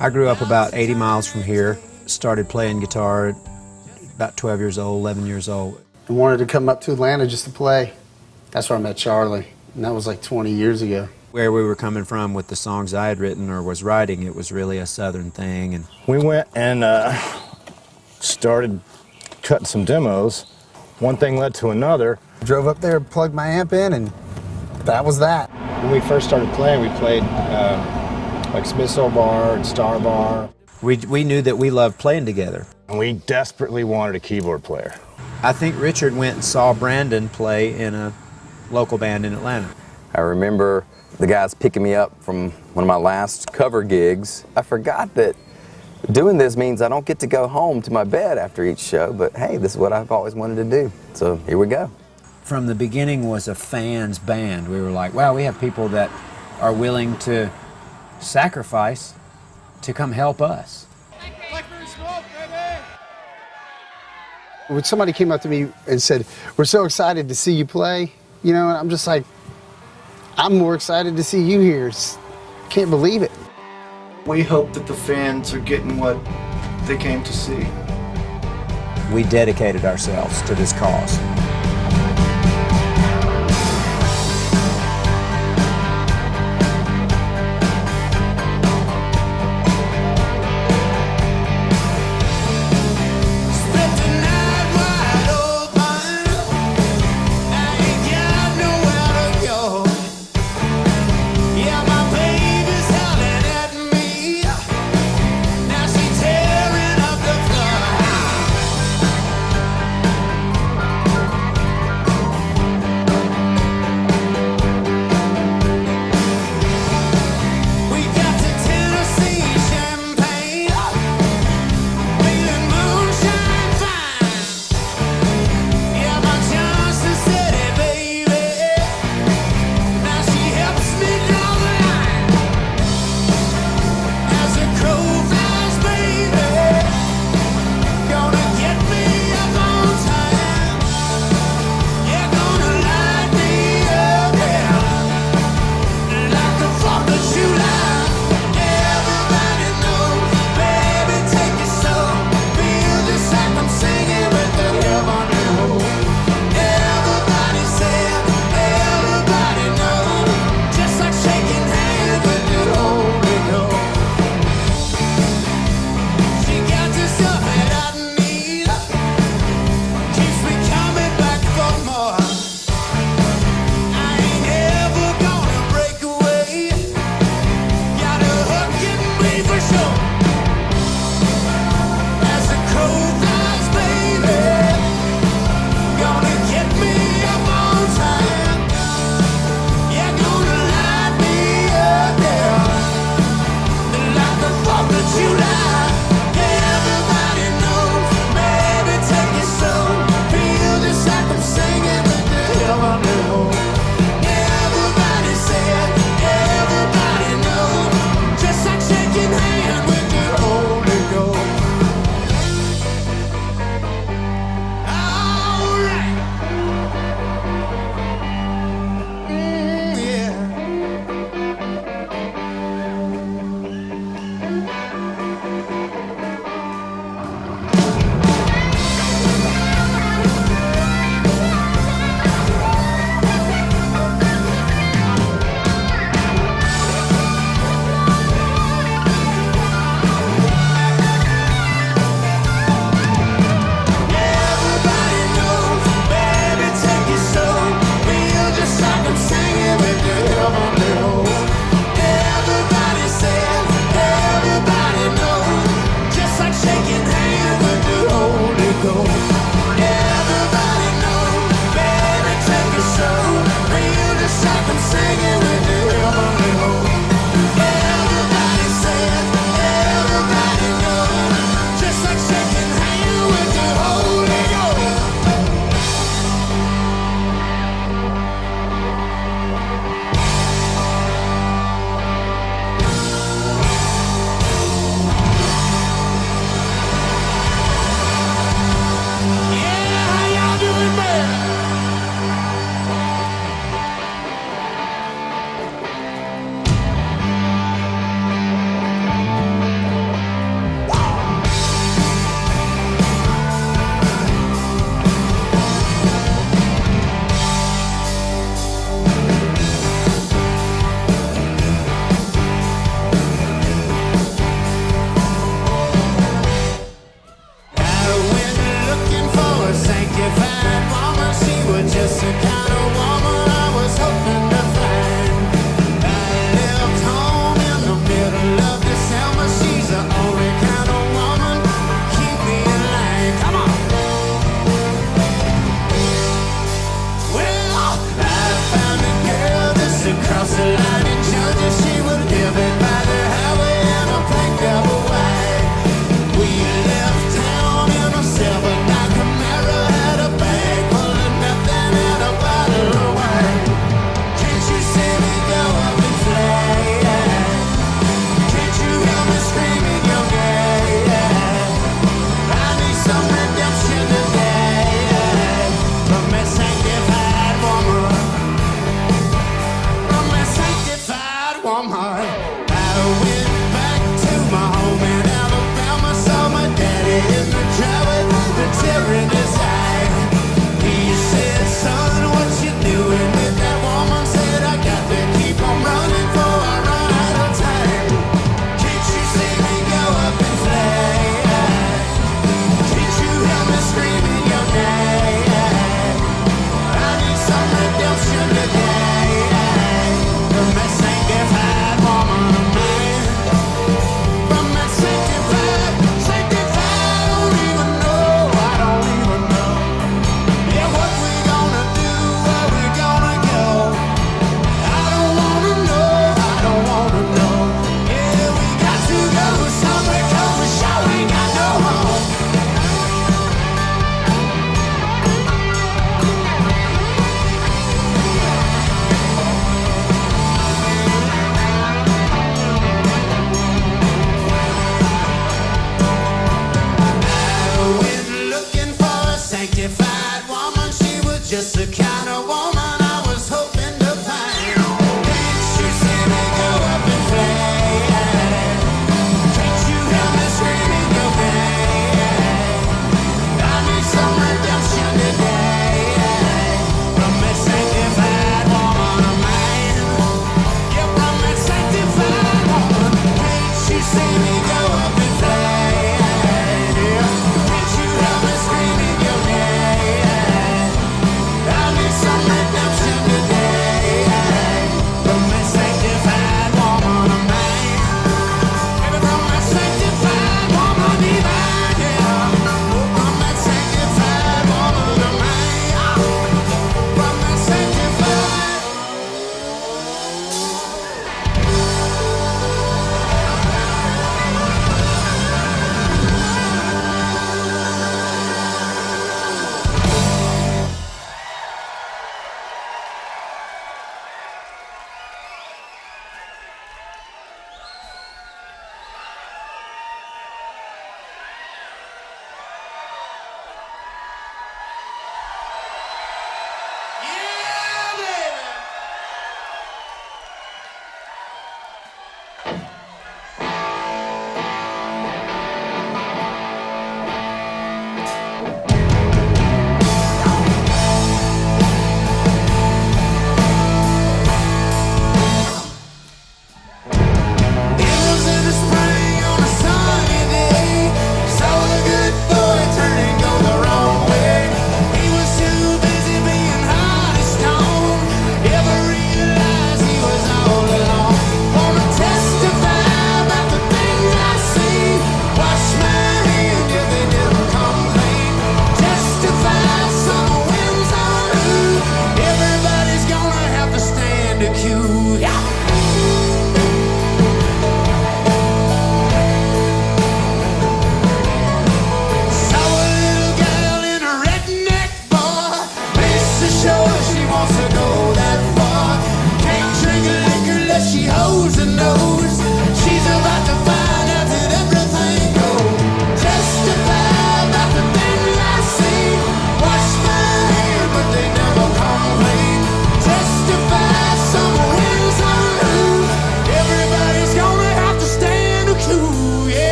I grew up about 80 miles from here, started playing guitar at about 12 years old, 11 years old. I wanted to come up to Atlanta just to play. That's where I met Charlie, and that was like 20 years ago. Where we were coming from with the songs I had written or was writing, it was really a Southern thing. And we went and started cutting some demos. One thing led to another. Drove up there, plugged my amp in, and that was that. When we first started playing, we played like Smithsonian Bar and Star Bar. We knew that we loved playing together. And we desperately wanted a keyboard player. I think Richard went and saw Brandon play in a local band in Atlanta. I remember the guys picking me up from one of my last cover gigs. I forgot that doing this means I don't get to go home to my bed after each show, but hey, this is what I've always wanted to do. So here we go. From the beginning was a fans band. We were like, wow, we have people that are willing to sacrifice to come help us. Blackberry Smoke, baby! When somebody came up to me and said, we're so excited to see you play, you know, and I'm just like, I'm more excited to see you here. Can't believe it. We hope that the fans are getting what they came to see. We dedicated ourselves to this cause.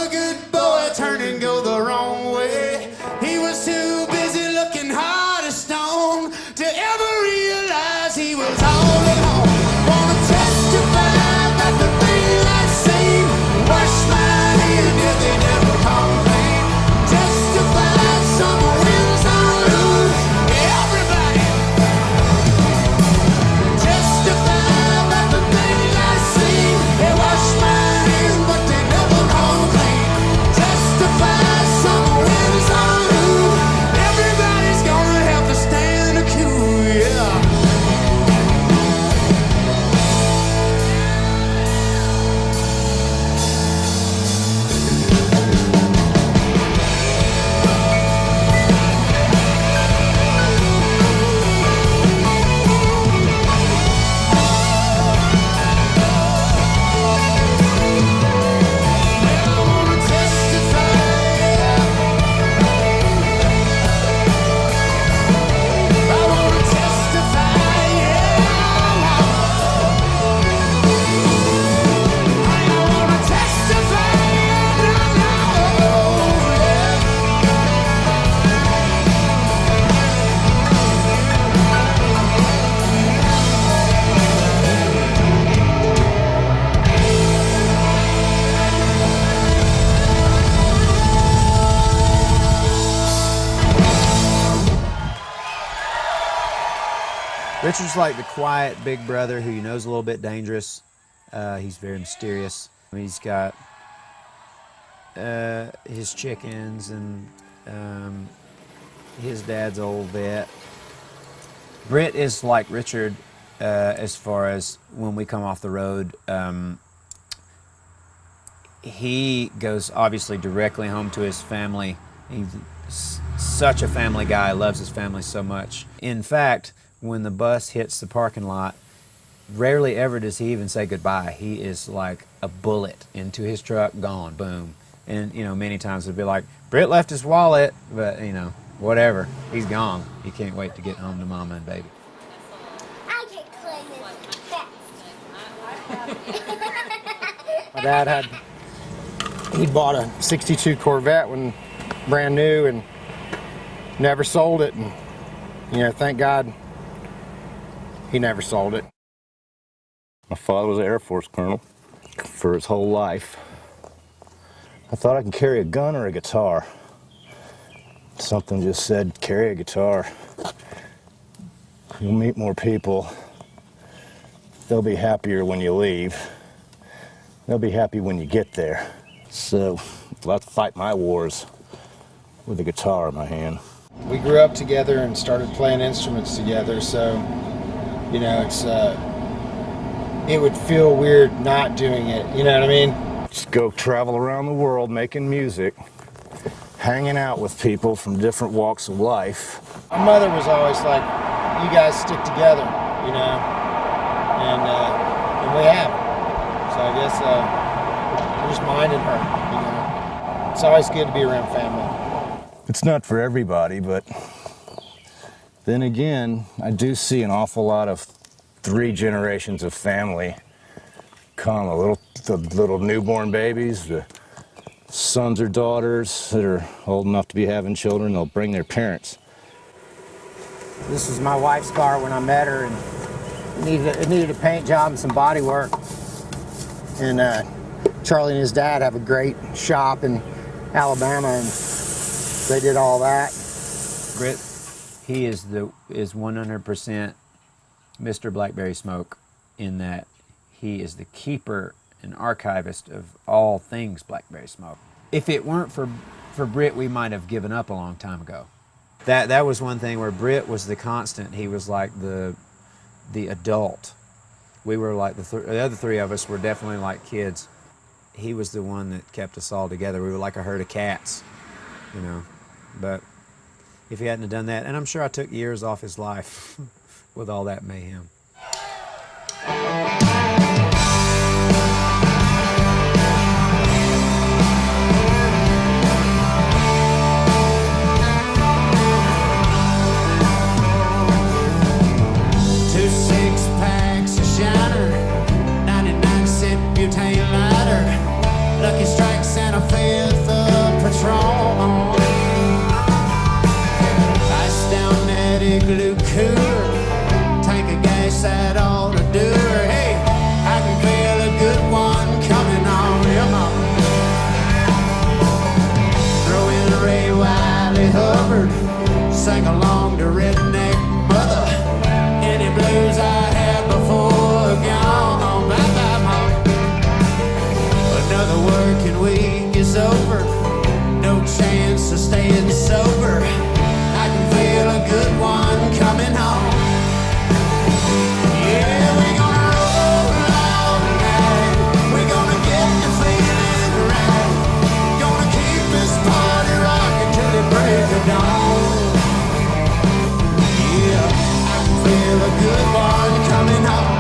saw a good boy turn and go the wrong way. He was too busy looking hard as stone to ever realize he was all alone. Wanna testify about the things I seen. Wash my hand if they never complain. Testify some wins, some lose. Everybody. Testify about the things I seen. They wash my hands, but they never complain. Testify some wins, some lose. Everybody's gonna have to stand accused, yeah. Richard's like the quiet big brother who you know is a little bit dangerous. He's very mysterious. He's got his chickens and his dad's old vet. Britt is like Richard as far as when we come off the road. He goes obviously directly home to his family. He's such a family guy, loves his family so much. In fact, when the bus hits the parking lot, rarely ever does he even say goodbye. He is like a bullet into his truck, gone, boom. And, you know, many times it'll be like, Britt left his wallet, but, you know, whatever. He's gone. He can't wait to get home to mama and baby. I can claim it fast. My dad he bought a 62 Corvette when brand new and never sold it. And, you know, thank God he never sold it. My father was an Air Force colonel for his whole life. I thought I could carry a gun or a guitar. Something just said, carry a guitar. You'll meet more people. They'll be happier when you leave. They'll be happy when you get there. So I'll have to fight my wars with a guitar in my hand. We grew up together and started playing instruments together, so, you know, it would feel weird not doing it, you know what I mean? Just go travel around the world making music, hanging out with people from different walks of life. My mother was always like, you guys stick together, you know, and we have. So I guess we're just minding her, you know. It's always good to be around family. It's not for everybody, but then again, I do see an awful lot of 3 generations of family come. The little newborn babies, the sons or daughters that are old enough to be having children, they'll bring their parents. This is my wife's car when I met her, and it needed a paint job and some body work. And Charlie and his dad have a great shop in Alabama, and they did all that. Britt, he is 100% Mr. Blackberry Smoke in that he is the keeper and archivist of all things Blackberry Smoke. If it weren't for Britt, we might have given up a long time ago. That was one thing where Britt was the constant. He was like the adult. We were like the other 3 of us were definitely like kids. He was the one that kept us all together. We were like a herd of cats, you know. But if he hadn't have done that, and I'm sure I took years off his life with all that mayhem. Lucky strikes and a fail. covered. Sang along to Redneck Mother. Any blues I had before gone. Bye bye, Mom. Another working week is over. No chance of staying sober. I can feel a good one coming home. Yeah, we're gonna roll all night. We're gonna get the feeling right. Gonna keep this party rocking till it break of dawn. Yeah, I can feel a good one coming home.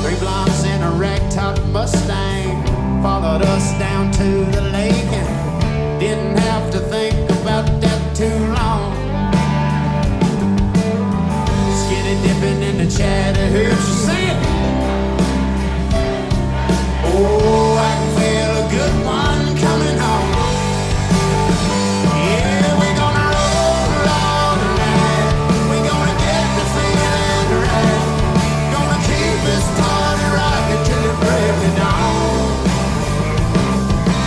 Three blondes in a ragtop Mustang followed us down to the lake and didn't have to think about that too long. Skinny dipping in the Chattahoochee sand. Oh, I can feel a good one coming home. Yeah, we're gonna roll all night. We're gonna get the feeling right. Gonna keep this party rocking till it break of dawn.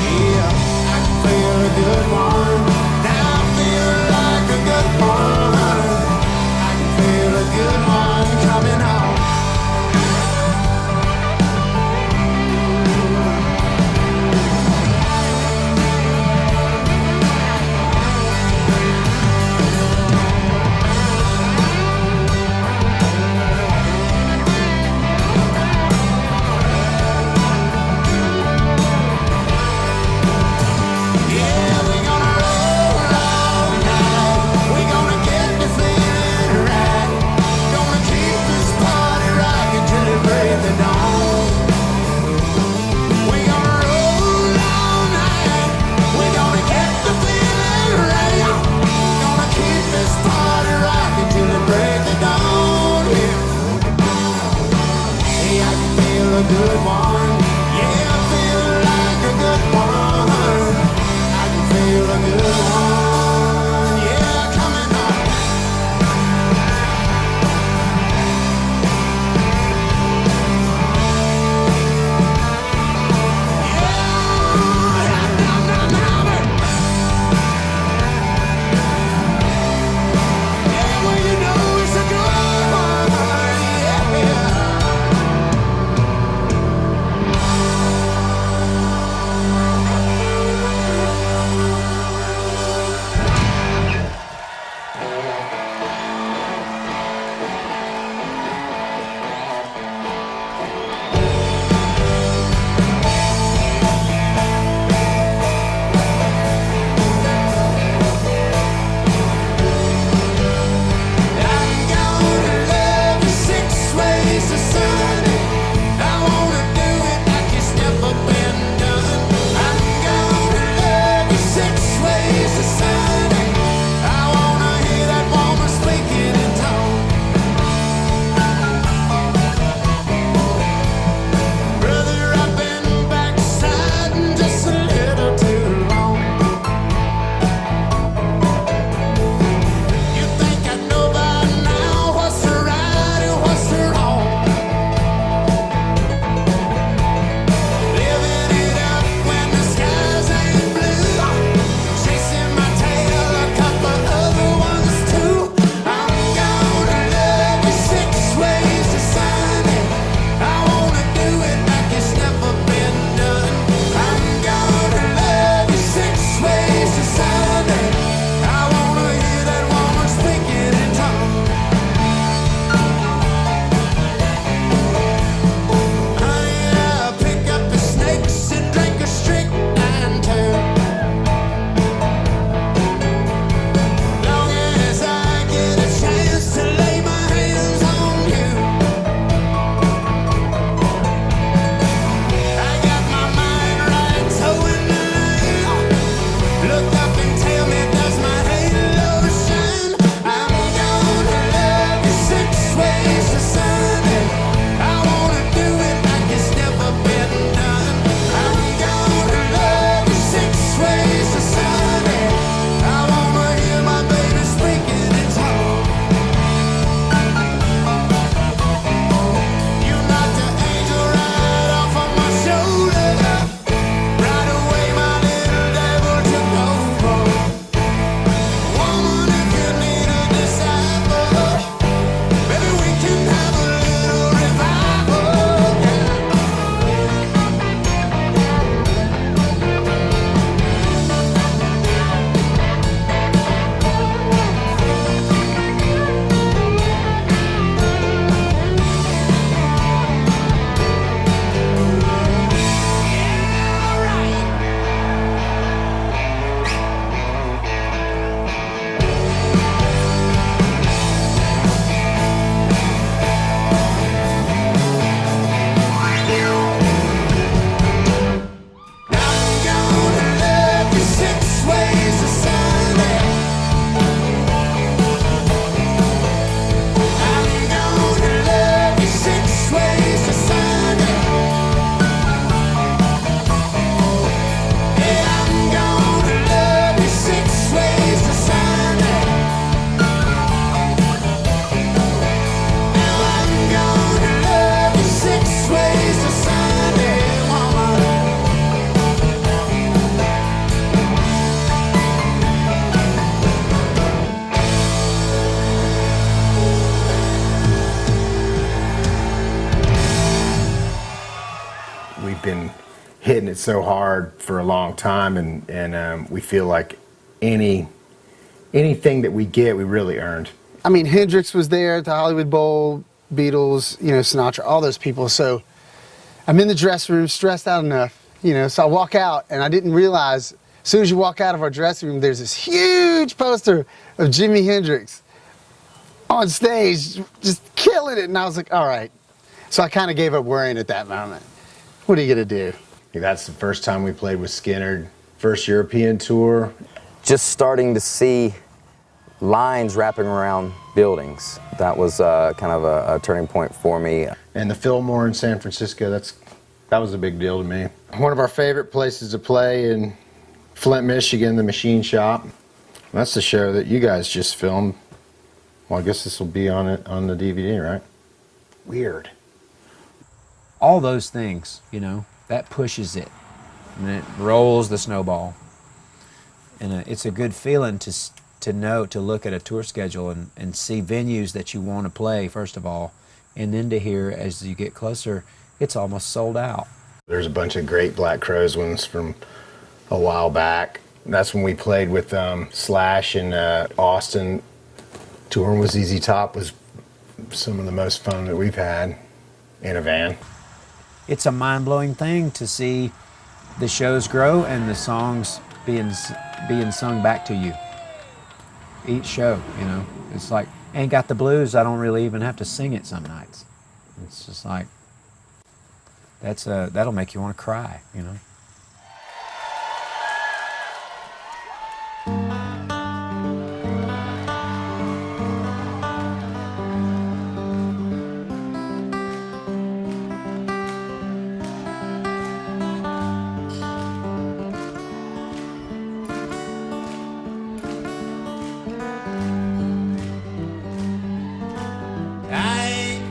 Yeah, I can feel a good one. Now I feel like a good one. I can feel a good one coming home. Yeah, we're gonna roll all night. We're gonna get the feeling right. Gonna keep this party rocking till it break the dawn. We're gonna roll all night. We're gonna get the feeling right. Gonna keep this party rocking till it break the dawn. Yeah. Hey, I can feel a good one. Yeah, I feel like a good one. I can feel a good one. Yeah, coming on. Yeah, well, you know it's a good one. Yeah. and hitting it so hard for a long time, and we feel like anything that we get, we really earned. I mean, Hendrix was there at the Hollywood Bowl, Beatles, you know, Sinatra, all those people. So I'm in the dressing room, stressed out enough, you know, so I walk out and I didn't realize, as soon as you walk out of our dressing room, there's this huge poster of Jimi Hendrix on stage, just killing it. And I was like, all right. So I kind of gave up worrying at that moment. What are you going to do? That's the first time we played with Skynyrd, first European tour. Just starting to see lines wrapping around buildings. That was kind of a turning point for me. And the Fillmore in San Francisco, that was a big deal to me. One of our favorite places to play in Flint, Michigan, the Machine Shop. That's the show that you guys just filmed. Well, I guess this will be on the DVD, right? Weird. All those things, you know, that pushes it, and it rolls the snowball. And it's a good feeling to know, to look at a tour schedule and see venues that you want to play, first of all, and then to hear as you get closer, it's almost sold out. There's a bunch of great Black Crowes ones from a while back. That's when we played with Slash in Austin. Touring with ZZ Top was some of the most fun that we've had in a van. It's a mind-blowing thing to see the shows grow and the songs being sung back to you. Each show, you know, it's like, Ain't Got the Blues, I don't really even have to sing it some nights. It's just like, that'll make you want to cry, you know.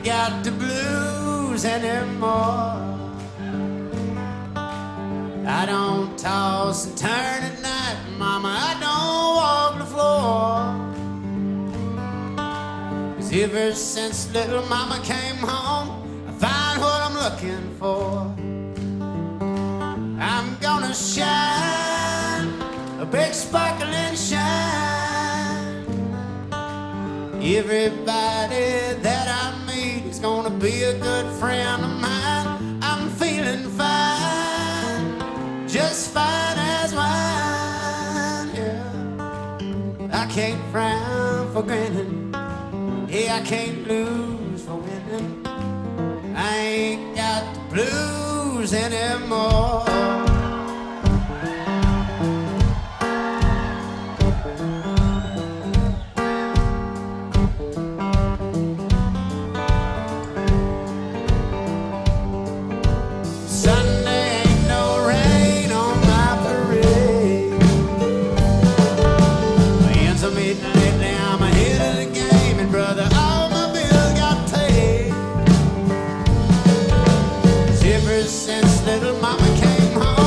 Got the blues anymore. I don't toss and turn at night, mama, I don't walk the floor. 'Cause ever since little mama came home, I find what I'm looking for. I'm gonna shine, a big sparkling shine. Everybody that I meet is gonna be a good friend of mine. I'm feeling fine, just fine as wine, yeah. I can't frown for grinning, yeah, I can't lose for winning. I ain't got the blues anymore. Since little mama came home,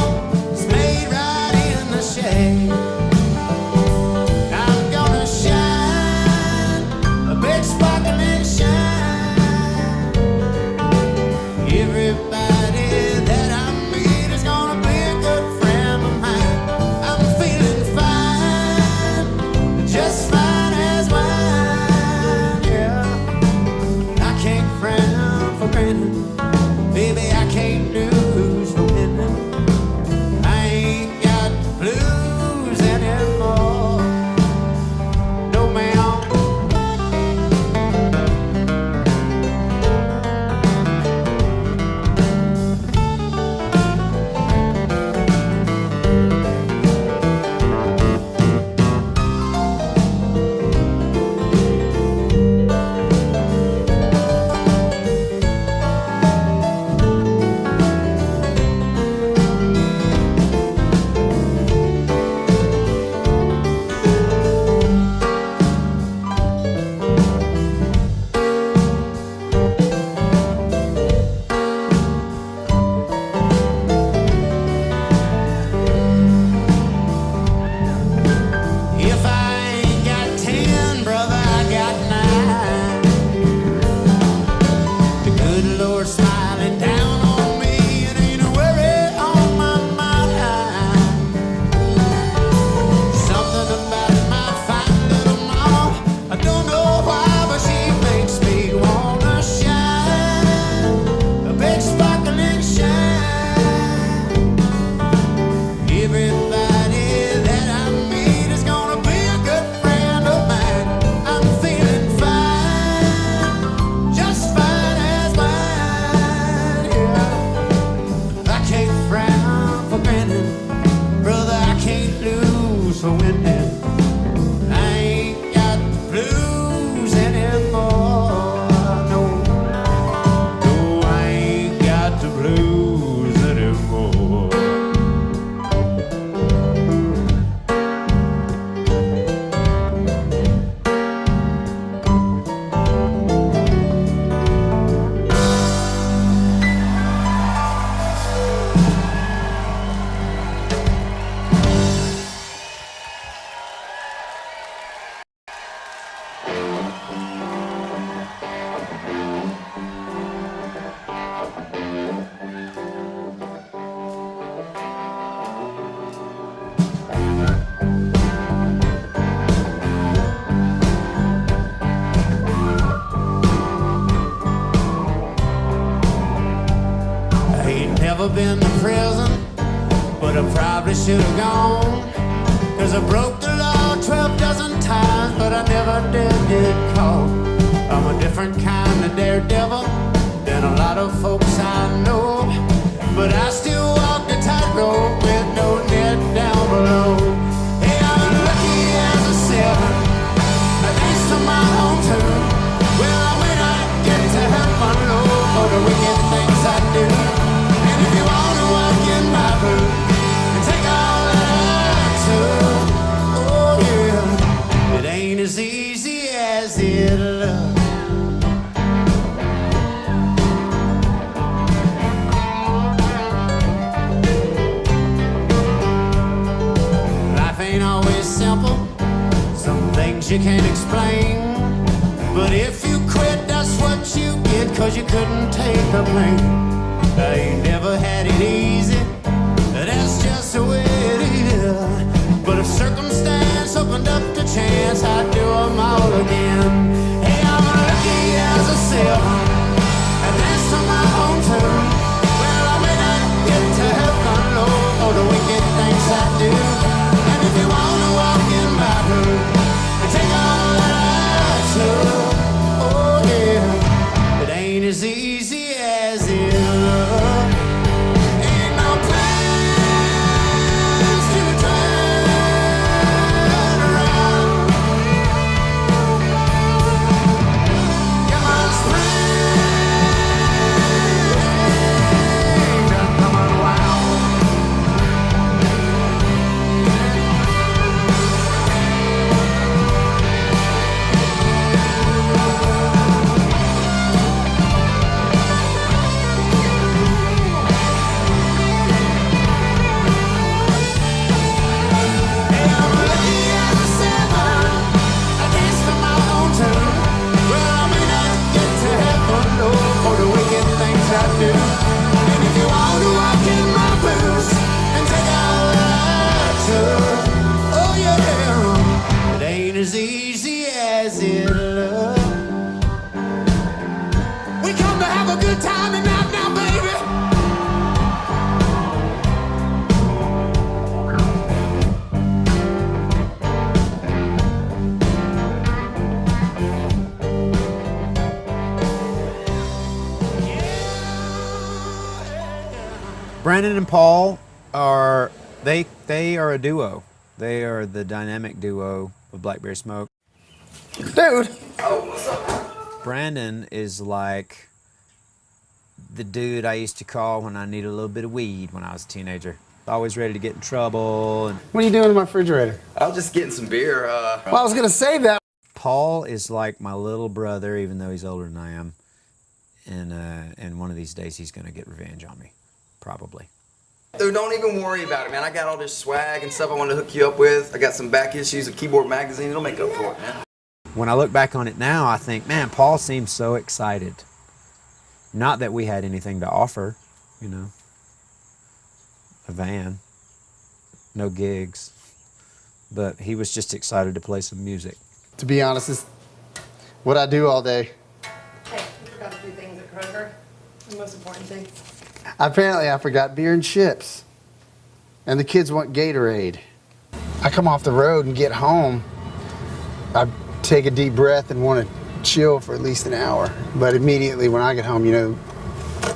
never been to prison, but I probably should have gone. 'Cause I broke the law 12 dozen times, but I never did get caught. I'm a different kind of daredevil than a lot of folks I know, but I still walk the tightrope with no net down below. Hey, I'm lucky as a seven, thanks to my home tune. Well, I may not get to heaven low for the wicked things I do. And if you want to walk in my boots and take all that I took, oh yeah, it ain't as easy as it looks. Ain't always simple, some things you can't explain, but if you quit, that's what you get, 'cause you couldn't take the pain. I ain't never had it easy, that's just the way it is, but if circumstance opened up the chance, I'd do them all again. Hey, I'm lucky as a seven, and that's to my home tune. Well, I may not get to heaven low for the wicked things I do. If you wanna walk in my boots and take all that I took, oh yeah, it ain't as easy as it looks. Ain't no plans to turn around. Come on, spring, come on, wow. As easy as it looks. We come to have a good time and now, baby. Brandon and Paul are they are a duo. They are the dynamic duo of Blackberry Smoke. Dude. Brandon is like the dude I used to call when I needed a little bit of weed when I was a teenager. Always ready to get in trouble. And What are you doing in my refrigerator? I was just getting some beer. Well, I was gonna save that. Paul is like my little brother, even though he's older than I am. And one of these days he's gonna get revenge on me, probably. Dude, don't even worry about it, man. I got all this swag and stuff I wanted to hook you up with. I got some back issues of Keyboard Magazine. It'll make up for it, man. When I look back on it now, I think, man, Paul seems so excited. Not that we had anything to offer, you know. A van, no gigs. But he was just excited to play some music. To be honest, it's what I do all day. Hey, you forgot a few things at Kroger. The most important thing. Apparently, I forgot beer and chips. And the kids want Gatorade. I come off the road and get home. I take a deep breath and want to chill for at least an hour. But immediately when I get home, you know,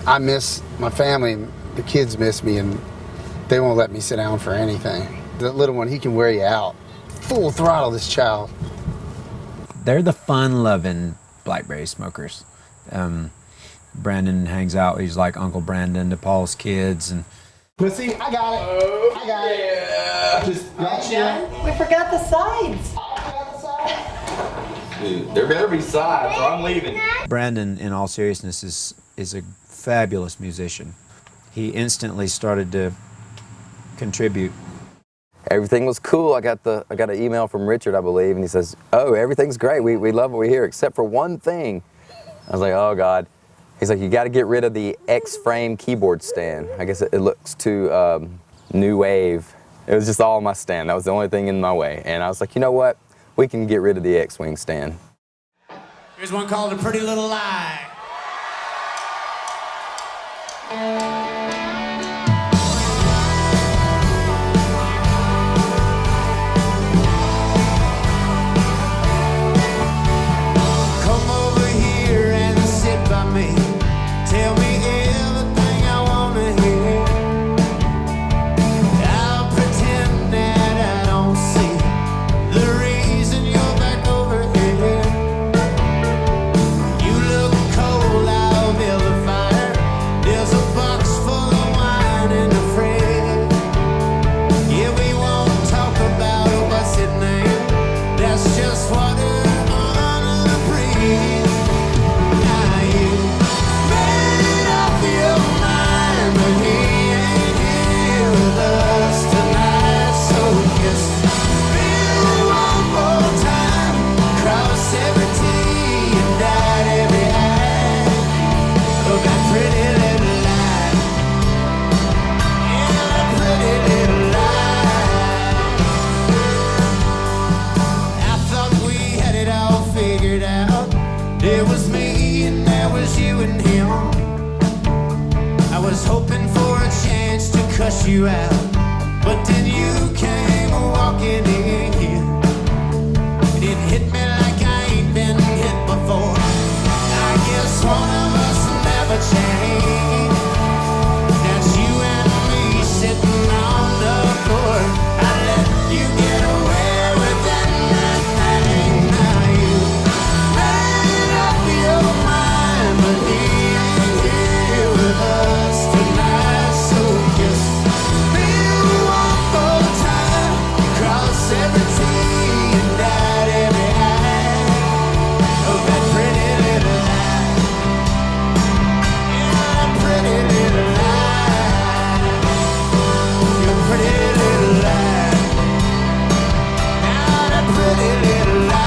I miss my family and the kids miss me and they won't let me sit down for anything. The little one, he can wear you out. Full throttle, this child. They're the fun-loving Blackberry Smokers. Brandon hangs out. He's like Uncle Brandon to Paul's kids. And But see, I got it. I got it. Yeah. Just y'all chill. We forgot the sides. Dude, there better be sides or I'm leaving. Brandon, in all seriousness, is a fabulous musician. He instantly started to contribute. Everything was cool. I got an email from Richard, I believe, and he says, "Oh, everything's great. We love what we hear, except for one thing." I was like, "Oh God." He's like, "You got to get rid of the X-frame keyboard stand. I guess it looks too new wave." It was just all on my stand. That was the only thing in my way. And I was like, you know what? We can get rid of the X-wing stand. Here's one called A Pretty Little Lie. stress you out. But then you came walking in here, and it hit me like I ain't been hit before. I guess one of us never changed. That's you and me sitting on the floor. I let you get away with that thing. Now you made up your mind, but he ain't here with us tonight. So kiss me one more time, cross every T and dot every I of that pretty little lie. Yeah, that pretty little lie. Your pretty little lie. Now that pretty little lie.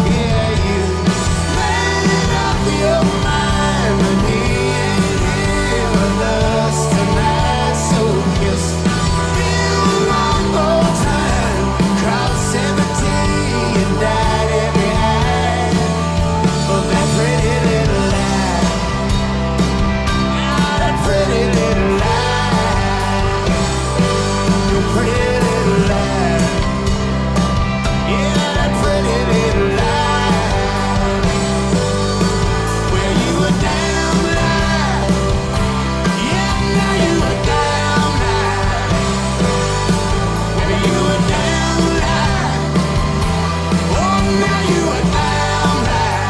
Yeah, you made up your mind, but he ain't here with us tonight. So kiss me one more time, cross every T and dot every I of that pretty little lie. Now that pretty little lie, your pretty little lie. Yeah, that pretty little lie. Well, you were damn lie. Yeah, now you were damn lie. Well, you were damn lie. Oh, now you were damn lie.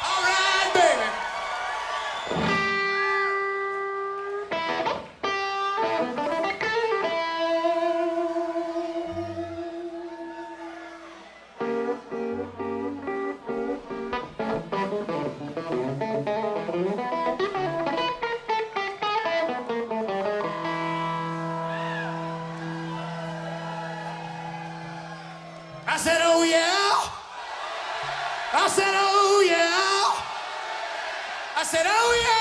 All right, baby. I said, oh yeah. I said, oh yeah. I said, oh yeah.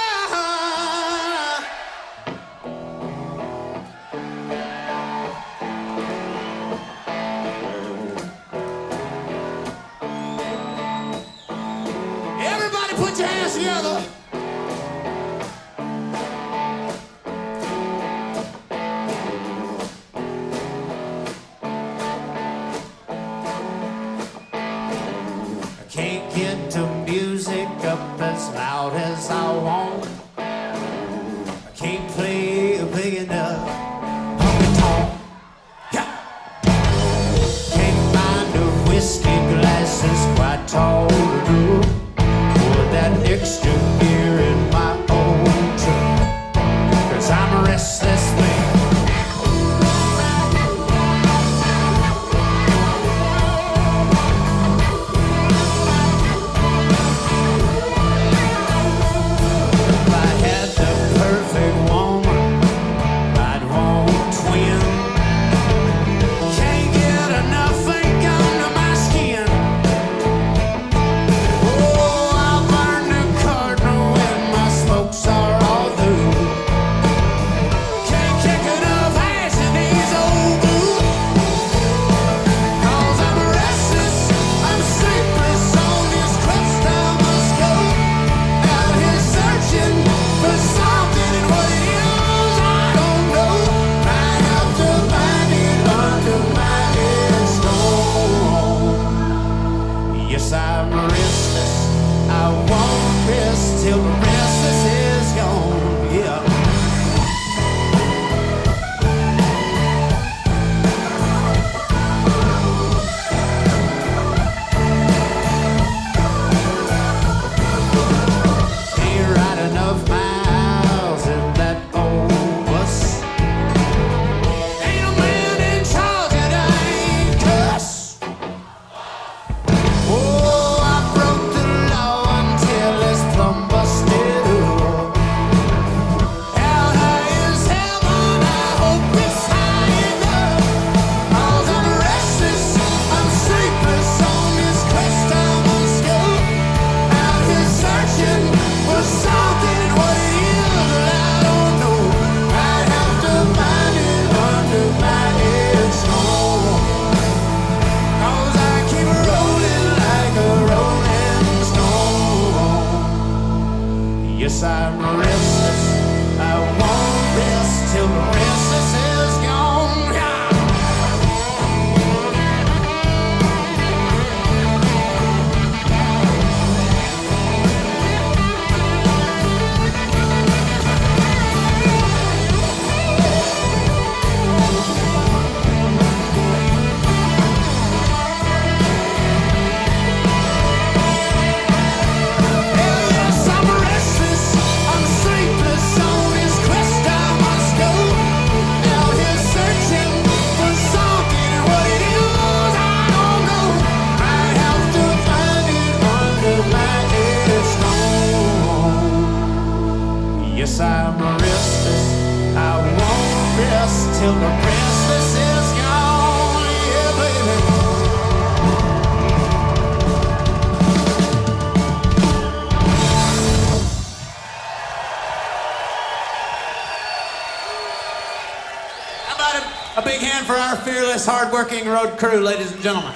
Everybody put your hands together. I can't get the music up as loud as I want. I can't play big enough honky-tonk. Yeah. Can't find a whiskey glass that's quite tall enough for that extra gear in my old truck. 'Cause I'm a restless man. If I had the perfect woman, I'd want a twin. Can't get enough ink under my skin. Oh, I'll burn the cardinal when my smokes are all through. Can't kick enough ass in these old boots. 'Cause I'm restless, I'm sleepless on this quest I must go. Out here searching for something, and what it is I don't know. Might have to find it under my headstone. Yes, I'm restless. I won't rest till the restless is gone. Yeah. Can't ride enough miles in that old bus. Ain't a man in charge that I ain't cuss. Oh, I broke the law until it's plumb busted. Yes, I'm restless. I won't rest till the restless is gone. Yes, I'm restless. I won't rest till the restless is gone. Yeah, baby. How about a big hand for our fearless, hard-working road crew, ladies and gentlemen.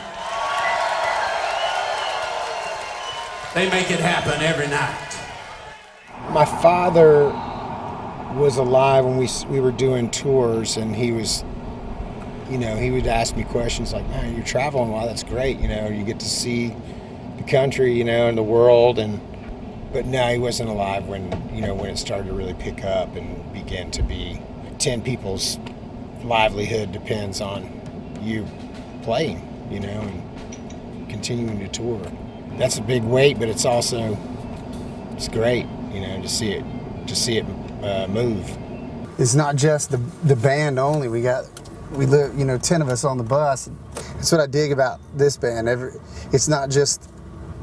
They make it happen every night. My father was alive when we were doing tours, and he was, you know, he would ask me questions like, man, you're traveling a lot, that's great, you know, you get to see the country, you know, and the world, but no, he wasn't alive when, you know, when it started to really pick up and begin to be 10 people's livelihood depends on you playing, you know, and continuing to tour. That's a big weight, but it's also, it's great, you know, to see it move. It's not just the band only. We live, you know, 10 of us on the bus. That's what I dig about this band. It's not just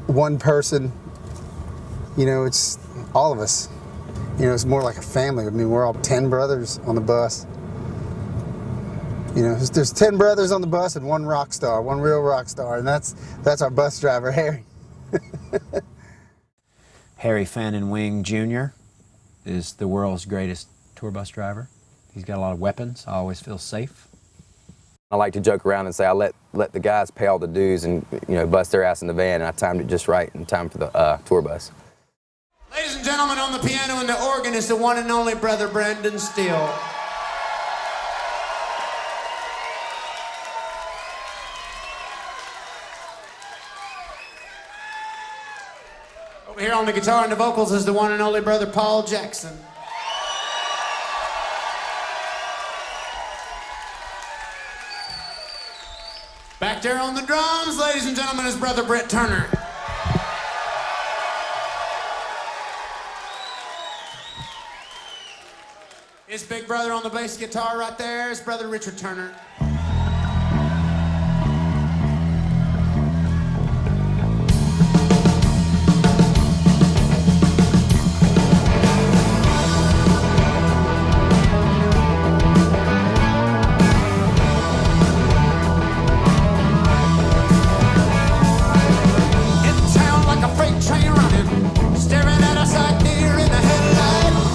one person, you know, it's all of us. You know, it's more like a family. I mean, we're all 10 brothers on the bus. You know, there's 10 brothers on the bus and one rock star, one real rock star, and that's our bus driver, Harry. Harry Fannin Wing Jr. is the world's greatest tour bus driver. He's got a lot of weapons. I always feel safe. I like to joke around and say I let the guys pay all the dues and, you know, bust their ass in the van, and I timed it just right in time for the tour bus. Ladies and gentlemen, on the piano and the organ is the one and only brother Brendan Steele. Over here on the guitar and the vocals is the one and only brother Paul Jackson. Back there on the drums, ladies and gentlemen, is brother Brett Turner. His big brother on the bass guitar right there is brother Richard Turner.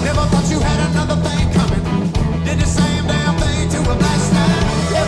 Never thought you had another thing coming. Did the same damn thing to a last night.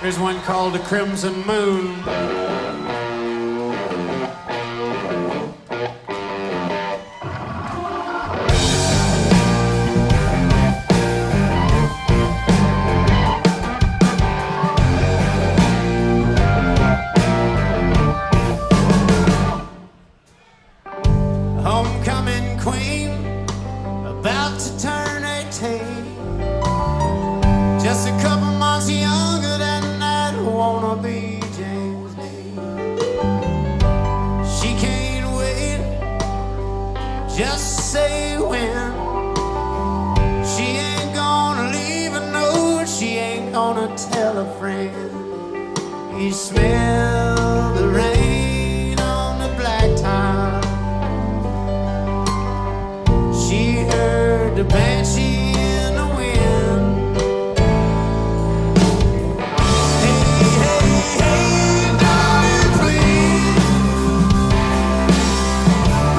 There's one called the Crimson Moon. Homecoming queen, about to turn 18. Just a couple months younger than I'd wanna be James Dean. She can't wait, just say when. She ain't gonna leave a note, she ain't gonna tell a friend. You smell the rain on the blacktop. She heard the banshee in the wind. Hey, hey, hey, darling, please,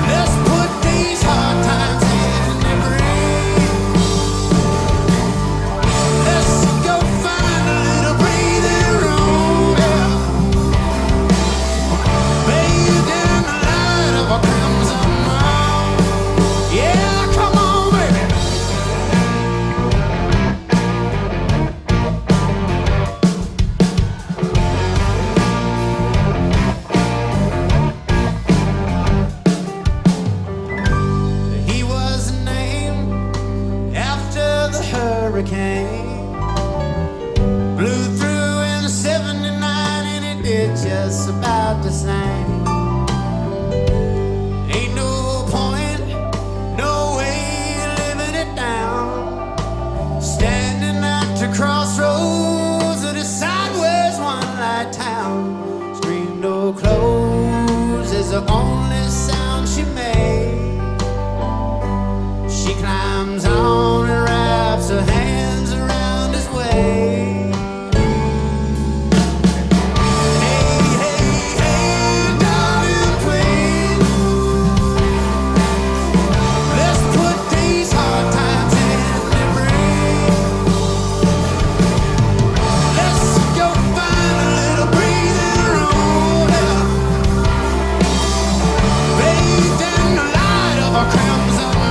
let's put these hard times in the grave. Let's go find a little breathing room, yeah. Bathed in the light of a crimson moon. Yeah, come on, baby. He was named after the hurricane. Blew through in '79 and it did just about the same. Ain't no point, no way living it down. Standing at the crossroads of the sideways one-light town. Screen door closed is the only sound she made. She climbs on and wraps her hands around his waist. Hey, hey, hey, darling, please, let's put these hard times in the grave. Let's go find a little breathing room, yeah. Bathed in the light of a crimson moon.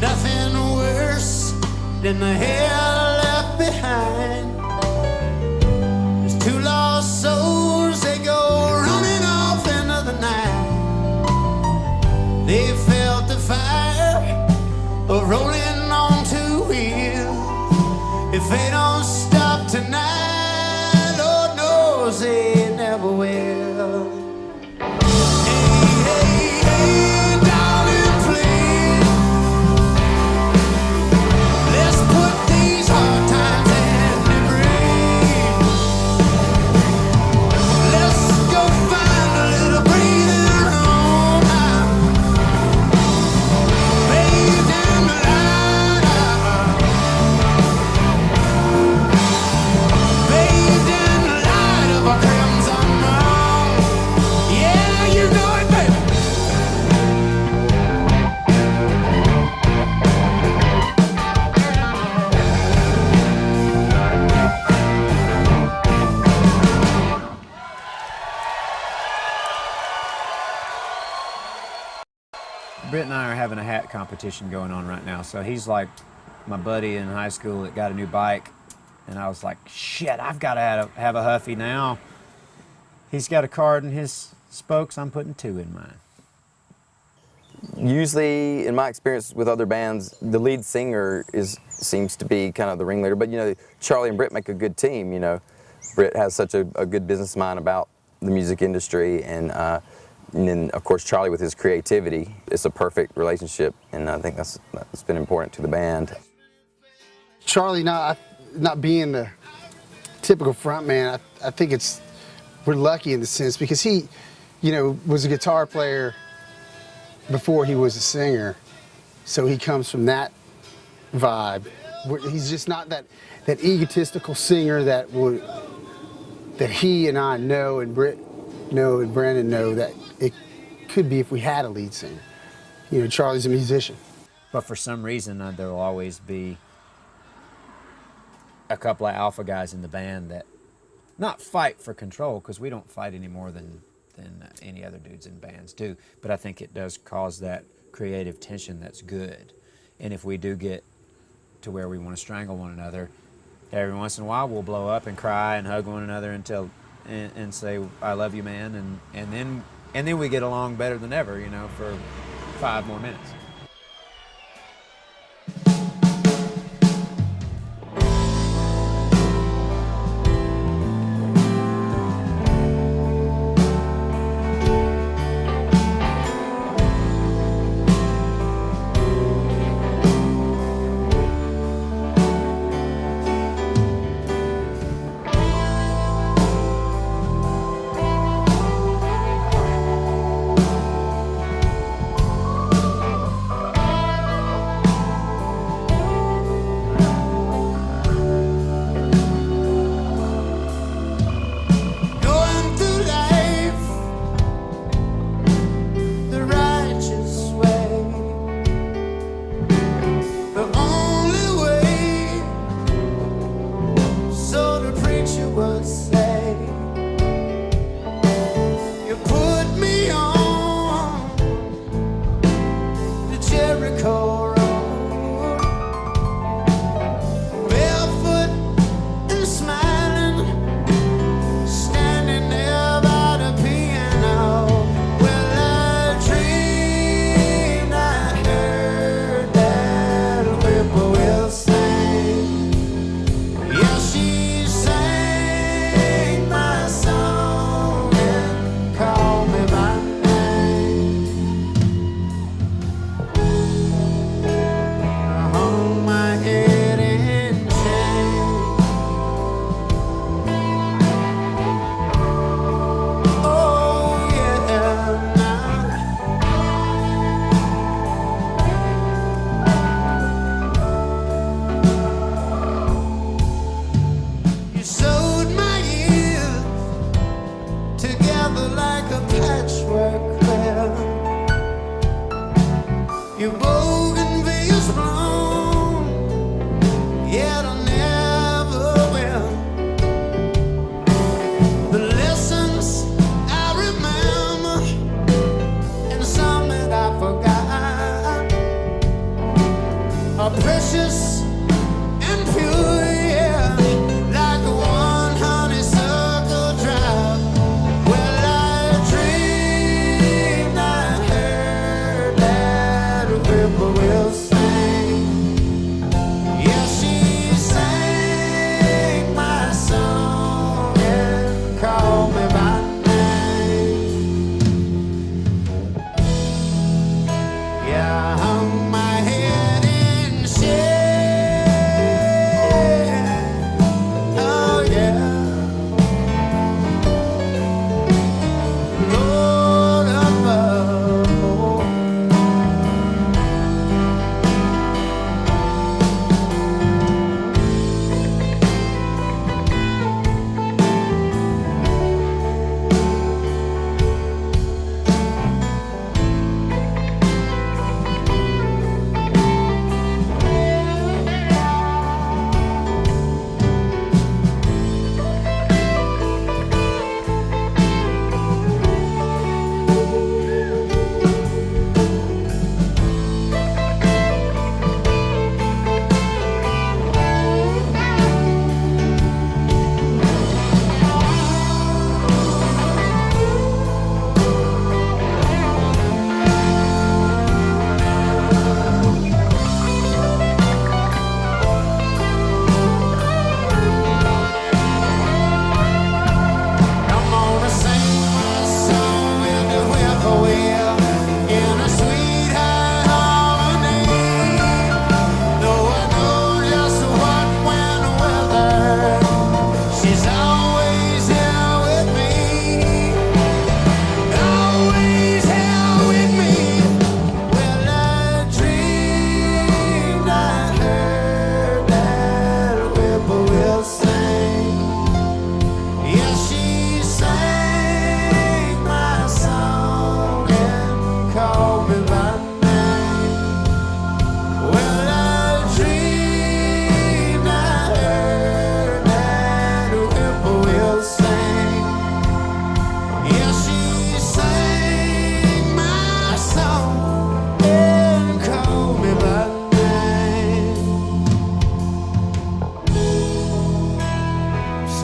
Nothing worse than the hell left behind. There's two lost souls, they go running off into the night. They felt the fire of rolling on two wheels. If they don't stop tonight, Lord knows they never will. Hey, hey, hey, darling, please, let's put these hard times in the grave. Let's go find a little breathing room now. Bathed in the light bathed in the light of a crimson moon. Yeah, you know it, baby. Britt and I are having a hat competition going on right now. So he's like my buddy in high school that got a new bike. And I was like, shit, I've got to have a Huffy now. He's got a card in his spokes. I'm putting 2 in mine. Usually, in my experience with other bands, the lead singer seems to be kind of the ringleader. But you know, Charlie and Britt make a good team. You know, Britt has such a good business mind about the music industry, and And then, of course, Charlie with his creativity. It's a perfect relationship, and I think that's been important to the band. Charlie not being the typical front man, I think we're lucky in the sense because he, you know, was a guitar player before he was a singer, so he comes from that vibe. He's just not that egotistical singer that he and I know, and Britt know, and Brandon know that it could be if we had a lead singer. You know, Charlie's a musician. But for some reason, there will always be a couple of alpha guys in the band that not fight for control, because we don't fight any more than any other dudes in bands do. But I think it does cause that creative tension that's good. And if we do get to where we want to strangle one another, every once in a while we'll blow up and cry and hug one another and say, "I love you, man," and then we get along better than ever, you know, for 5 more minutes.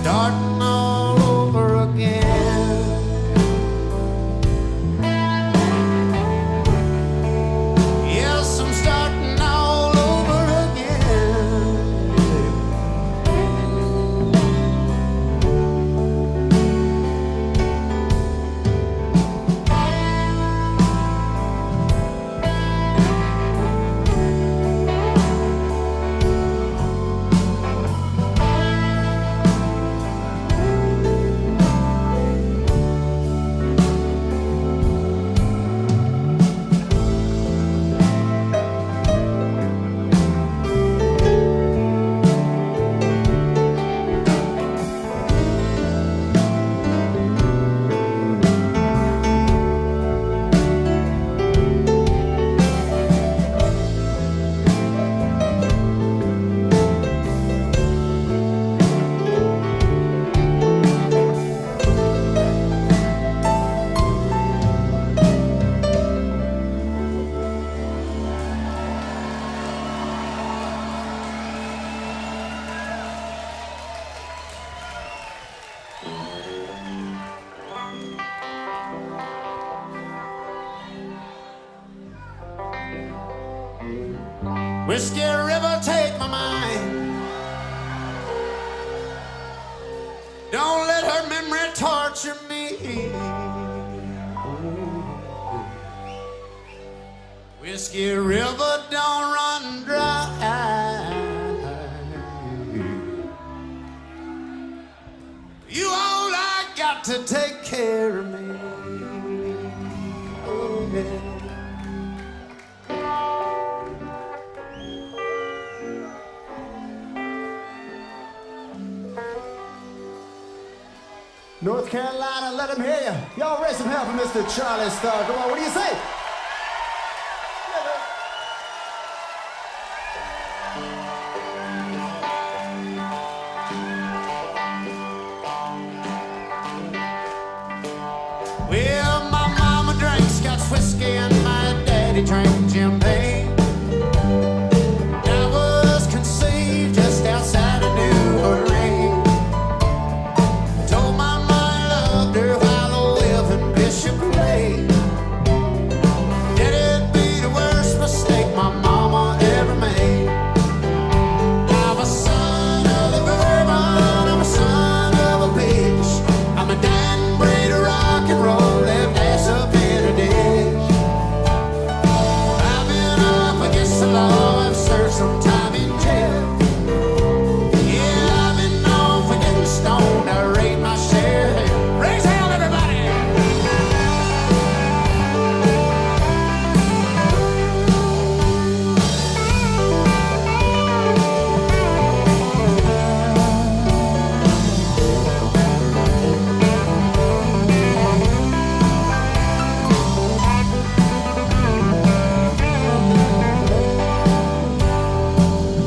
starting all over again. Yes, I'm starting all over again. Whiskey River, take my mind. Don't let her memory torture me. Whiskey River, don't run dry. You all I got to take care of me. Oh, yeah. North Carolina, let him hear you. Y'all raise some hell for Mr. Charlie Starr. Come on, what do you say? Well, my mama drank Scotch whiskey and my daddy drank champagne. I was conceived just outside of New Orleans. Told my mama I loved her while I lived in Bishop Lake. Did it be the worst mistake my mama ever made? I'm a son of the bourbon, I'm a son of a bitch. I'm a dying breed of rock and roll, left ass up in a ditch. I've been up against the law, I've served some time in jail. Yeah, I've been known for getting stoned, I rate my share. Raise hell, everybody!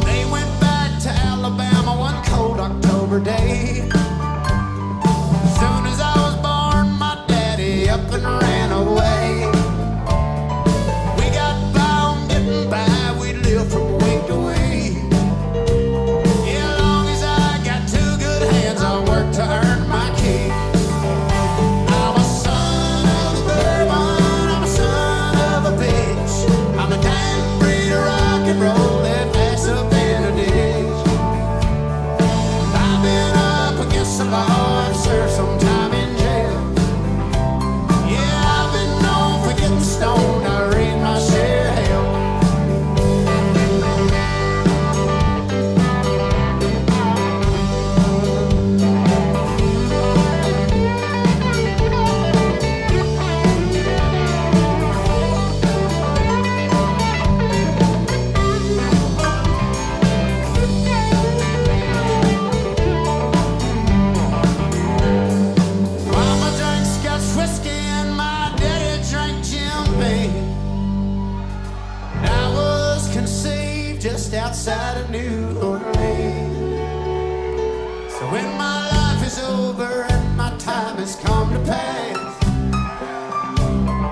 They went back to Alabama one cold October day. Soon as I was born, my daddy up and ran away. We got by on getting by, we lived from week to week. Yeah, long as I got two good hands, I worked to earn my keep. I'm a son of the bourbon, I'm a son of a bitch. I'm a dying breed of rock and roll, left ass up in a ditch. I've been up against the law, I've served some time in jail. Yeah, I've been known for getting stoned, I read my share of hell. Mama drank Scotch whiskey and my daddy drank Jim Beam. I was conceived just outside of New Orleans. So when my life is over and my time has come to pass,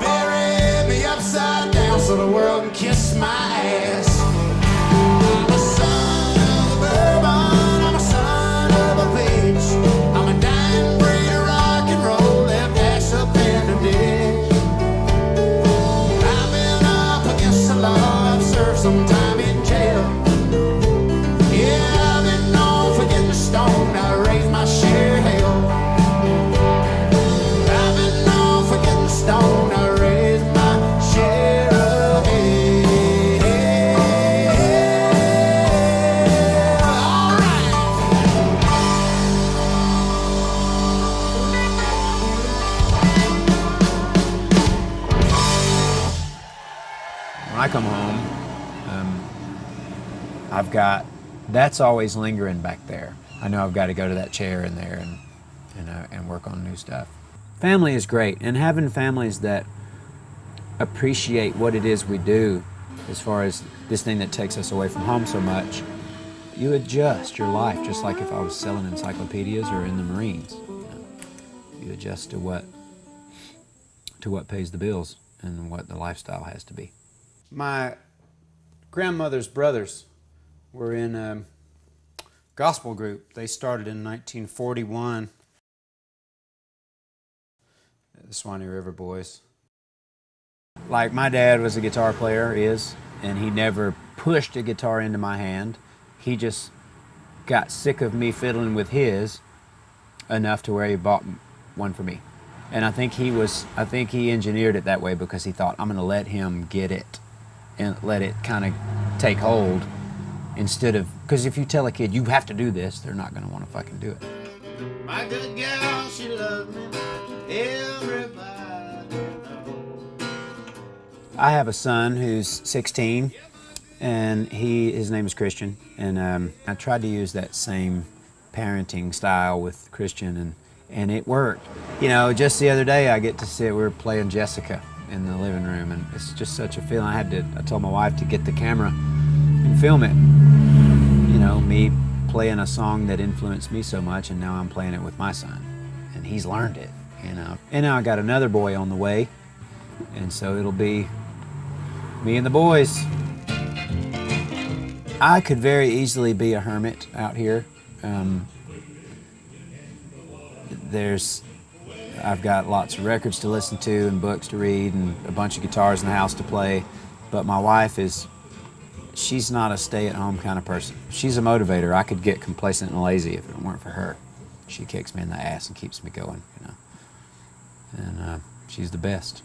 bury me upside down so the world can kiss my ass. I'm a son of the bourbon, I'm a son of a bitch. that's always lingering back there. I know I've got to go to that chair in there and work on new stuff. Family is great, and having families that appreciate what it is we do, as far as this thing that takes us away from home so much, you adjust your life just like if I was selling encyclopedias or in the Marines. You adjust to what pays the bills and what the lifestyle has to be. My grandmother's brothers were in a gospel group. They started in 1941. The Swanee River Boys. Like, my dad was a guitar player, and he never pushed a guitar into my hand. He just got sick of me fiddling with his enough to where he bought one for me. And I think he engineered it that way because he thought, I'm going to let him get it and let it kind of take hold, instead of, because if you tell a kid you have to do this, they're not going to want to fucking do it. My good girl, she loves me. Everybody knows. I have a son who's 16, and his name is Christian, and I tried to use that same parenting style with Christian, and it worked. You know, just the other day I we're playing Jessica in the living room, and it's just such a feeling. I told my wife to get the camera and film it. You know, me playing a song that influenced me so much, and now I'm playing it with my son, and he's learned it, you know. And now I got another boy on the way, and so it'll be me and the boys. I could very easily be a hermit out here. I've got lots of records to listen to and books to read and a bunch of guitars in the house to play, but my wife she's not a stay-at-home kind of person. She's a motivator. I could get complacent and lazy if it weren't for her. She kicks me in the ass and keeps me going, you know. And she's the best.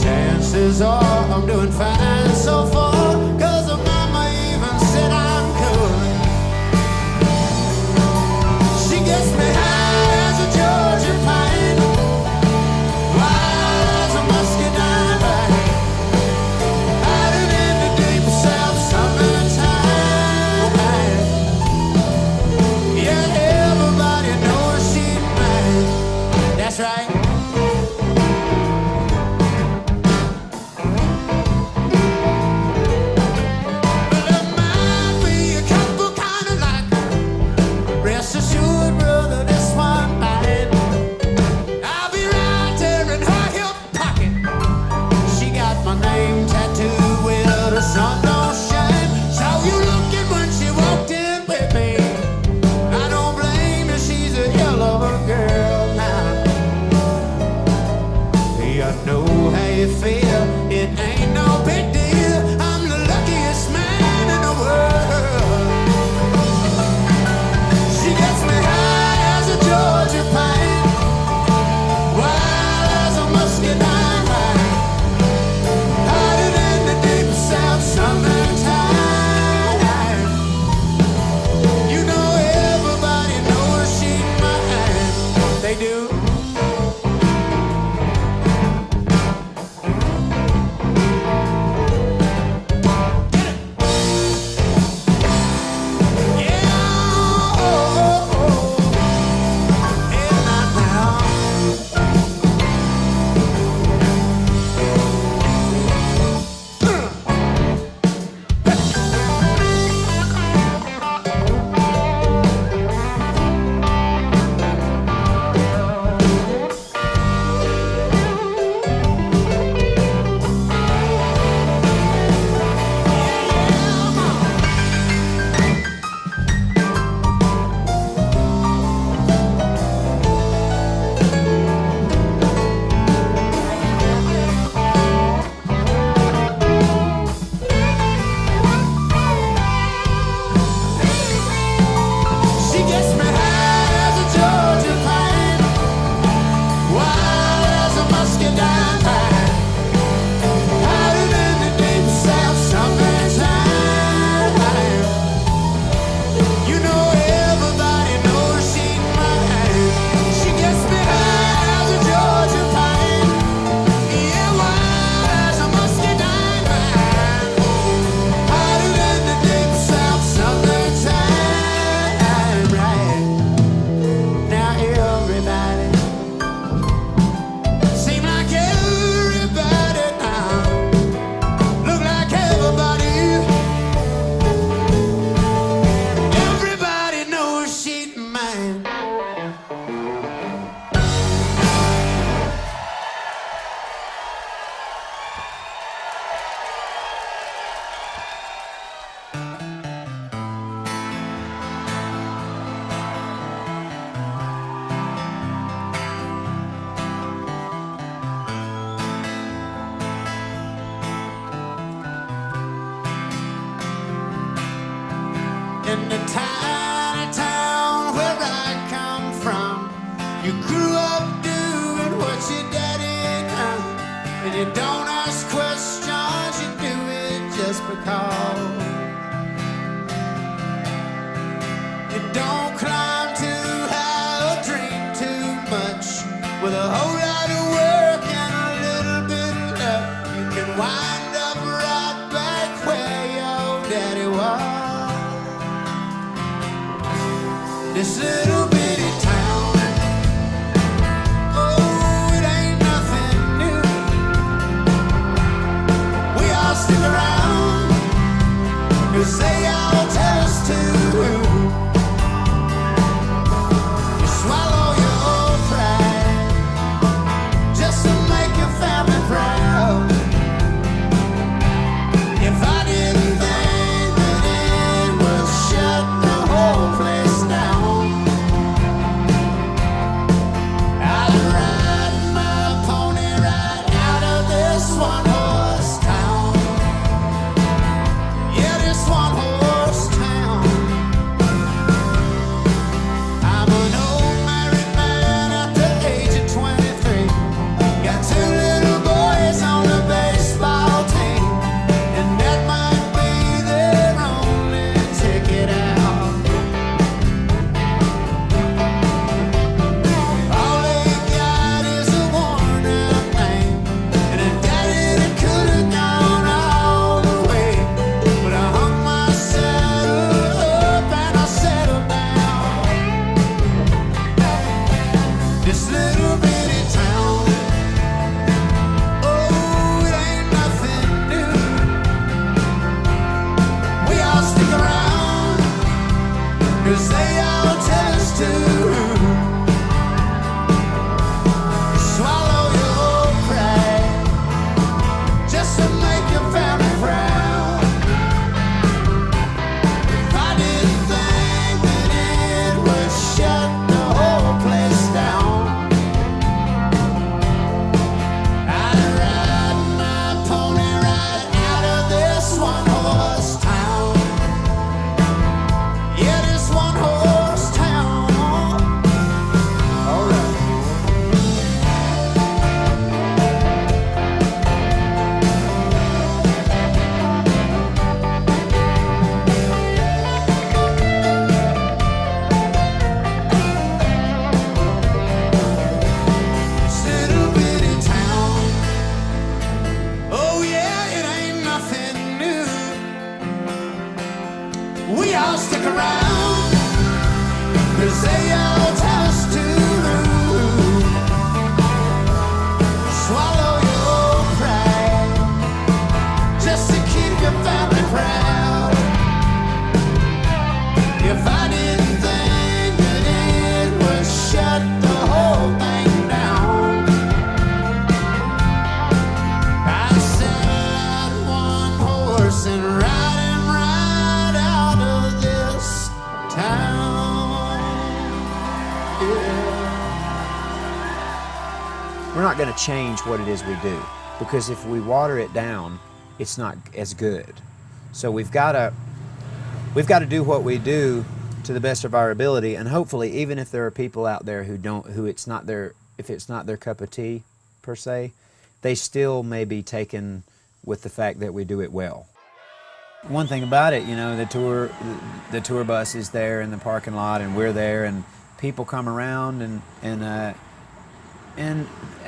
Chances are I'm doing fine so far, 'cause the mama even said I'm good. She gets me high as a Geórgia pine, wild as a muscadine vine, hiding in the deep south summertime. Yeah, everybody knows she's mine. That's right. in the tiny town where I come from, you grew up doing what your daddy done, and you don't ask questions, you do it just because. You don't climb too high or dream too much. With a whole lot of work and a little bit of luck, you can wind up right back where your daddy was. This little bitty town, oh, it ain't nothing new. We all stick around, 'cause they all tell us to. You swallow your pride just to make your family proud. If I didn't think that it would shut the whole place down, I'd ride my pony right out of this one-horse town. Yeah, this one-horse town. I'm an old married man at the age of 23. Got two little boys on the baseball team, and that might be their only ticket out. All they got is a worn-out name, and a daddy that could have gone all the way. But I hung my saddle up and I settled down. This little bitty town, oh, it ain't nothing new. We all stick around, 'cause they all tell us to. Swallow your pride just to make your family proud. If I didn't think that it would shut the whole place down, I'd ride my pony right out of this one-horse town. Yeah, this one-horse town. All right. This little bitty town, oh yeah, it ain't nothing new. We all stick around, 'cause they all tell us to. Swallow your pride just to keep your family proud. If I didn't think that it would shut the whole thing down, I'd set one horse and ride him right out of this town. Yeah. We're not going to change what it is we do, because if we water it down, it's not as good. So we've got to do what we do to the best of our ability, and hopefully, even if there are people out there who it's not their cup of tea per se, they still may be taken with the fact that we do it well. One thing about it, you know, the tour bus is there in the parking lot, and we're there, and people come around, and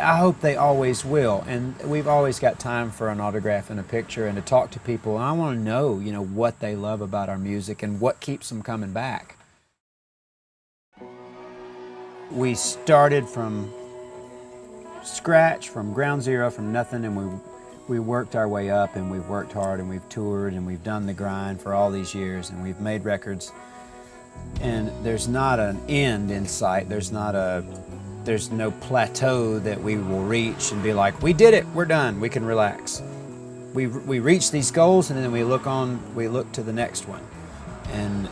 I hope they always will. And we've always got time for an autograph and a picture and to talk to people. And I want to know, you know, what they love about our music and what keeps them coming back. We started from scratch, from ground zero, from nothing, and we worked our way up, and we've worked hard, and we've toured, and we've done the grind for all these years, and we've made records. And there's not an end in sight. There's no plateau that we will reach and be like, we did it, we're done, we can relax. We reach these goals, and then we look to the next one. And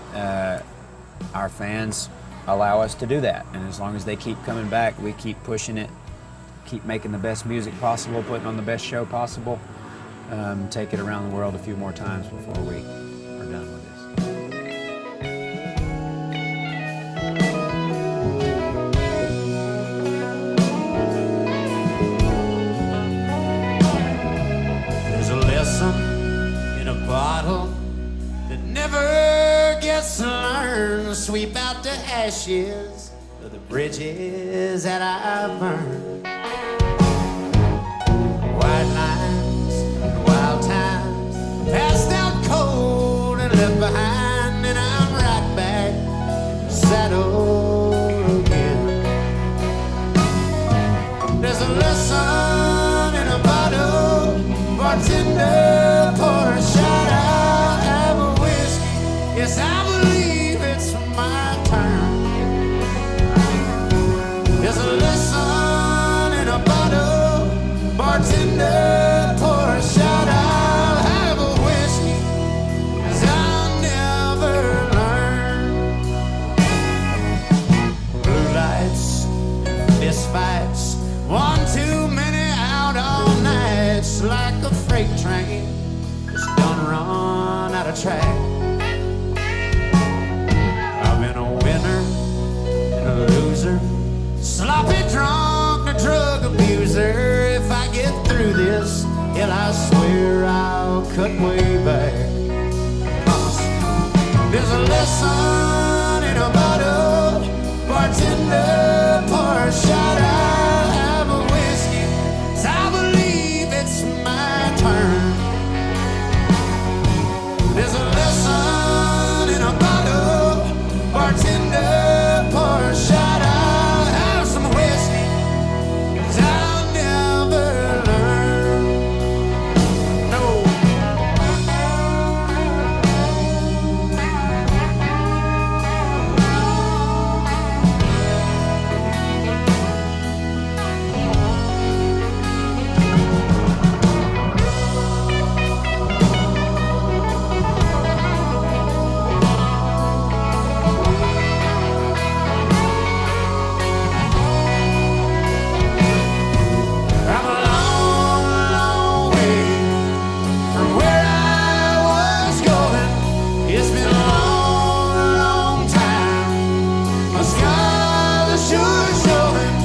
our fans allow us to do that. And as long as they keep coming back, we keep pushing it, keep making the best music possible, putting on the best show possible, take it around the world a few more times before we are done with this. sweep out the ashes of the bridges that I burned. White lines and wild times, passed out cold and left behind, and I'm right back, saddle again. There's a lesson in a bottle, bartender, pour a shot out, have a whiskey. Yes, I believe it's my turn. There's a lesson in a bottle, bartender, pour a shot out, have a whiskey, 'cause I'll never learn. Blue lights, fist fights, one too many out all nights, like a freight train that's done run out of track. I've been a winner and a loser, sloppy drunk and a drug abuser. If I get through this, hell, I swear I'll cut way back. There's a lesson in a bottle, bartender, pour a shot out, have a whiskey, 'cause I believe it's my turn. There's a lesson in a bottle, bartender, pour a shot out, have some whiskey, 'cause I'll never learn. No. I'm a long, long way from where I was going. It's been a long, long time. My scars are sure showing.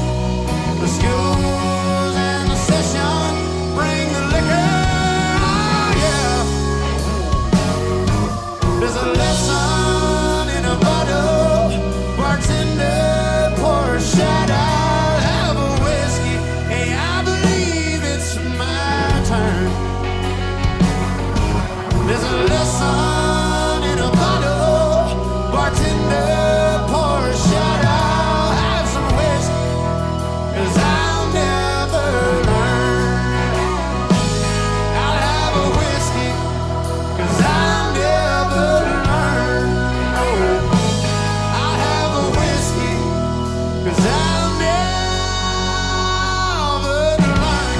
The schools and the session bring the liquor. Oh, yeah. There's a lesson in a bottle, bartender, pour a shot out, have a whiskey. Hey, I believe it's my turn. There's a lesson in a bottle, bartender, pour a shot out, have some whiskey, 'cause I'll never learn. I'll have a whiskey, 'cause I'll never learn. Oh, I'll have a whiskey, 'cause I'll never learn.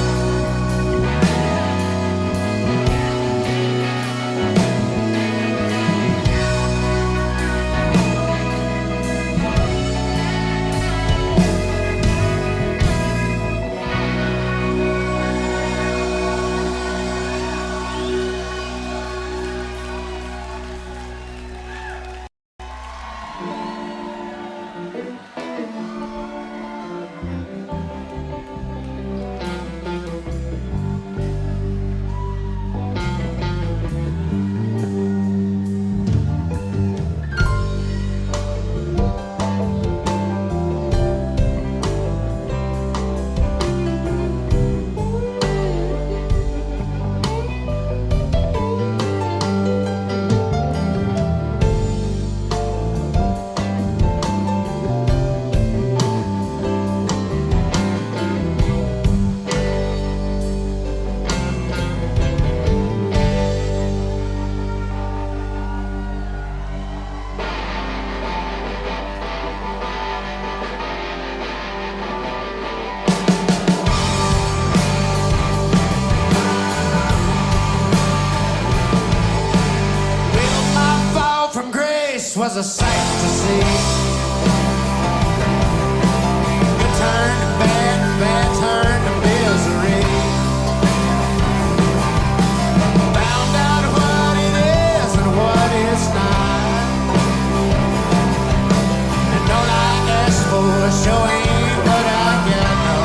Well, my fall from grace was a sight to see. Good turn to bad, and bad turn to misery. Found out what it is and what it's not. And don't I ask for showing what I got, no.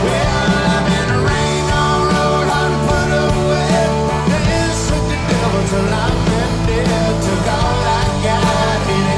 Well, I've been rained on, road on, put away. Danced with the devil till I've been dead. Took all I got, it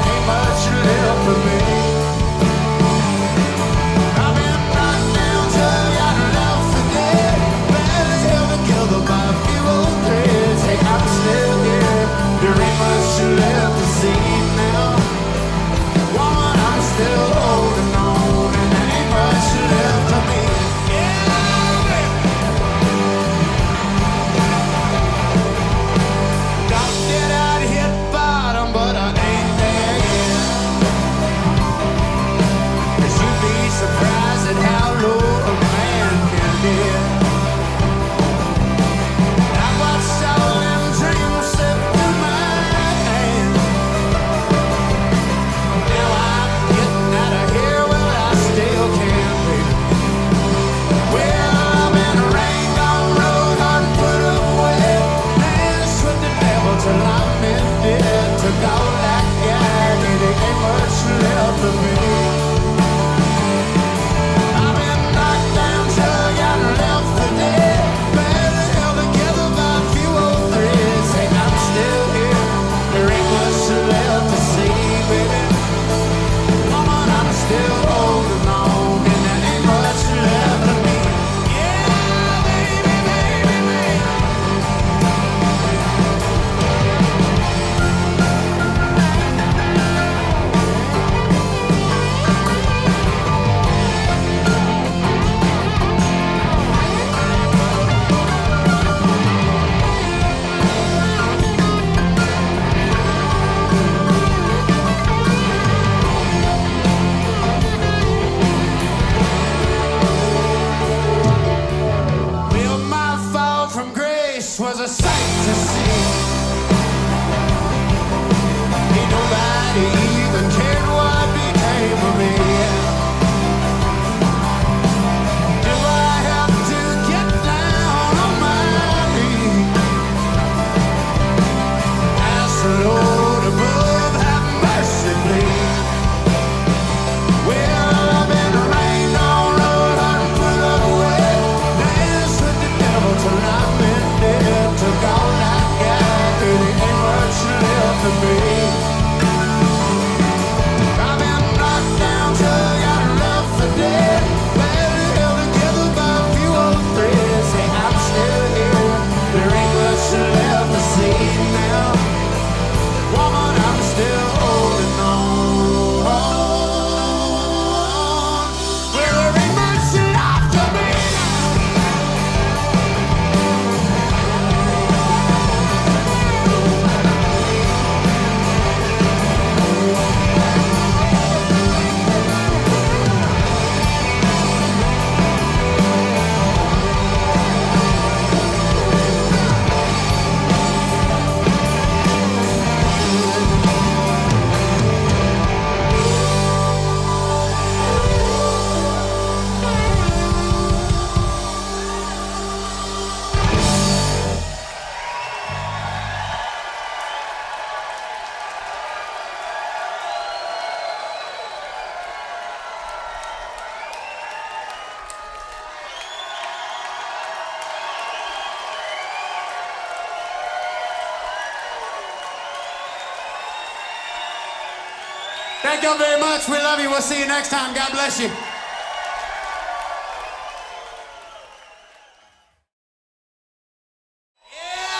Thank y'all very much. We love you. We'll see you next time. God bless you. Yeah,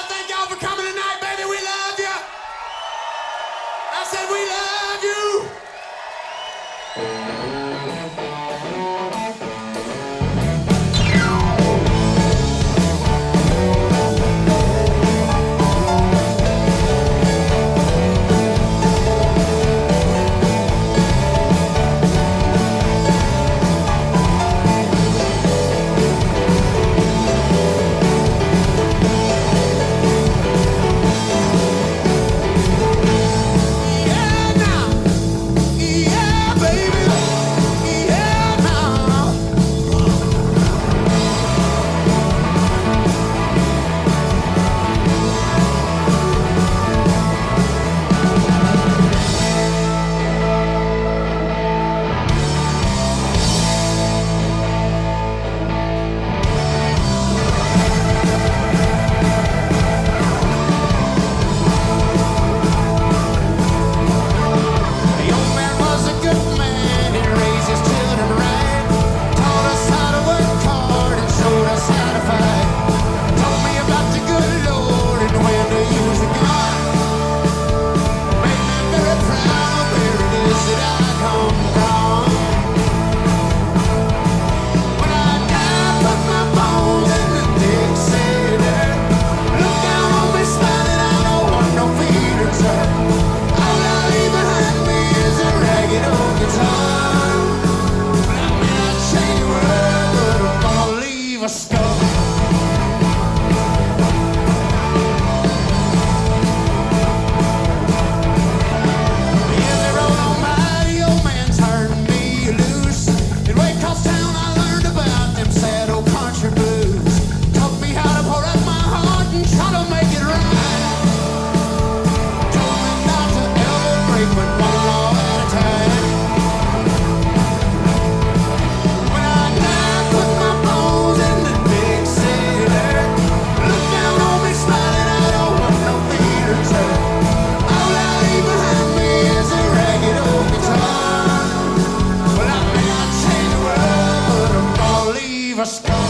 thank y'all for coming tonight, baby. We love you. I said we love you. a scar.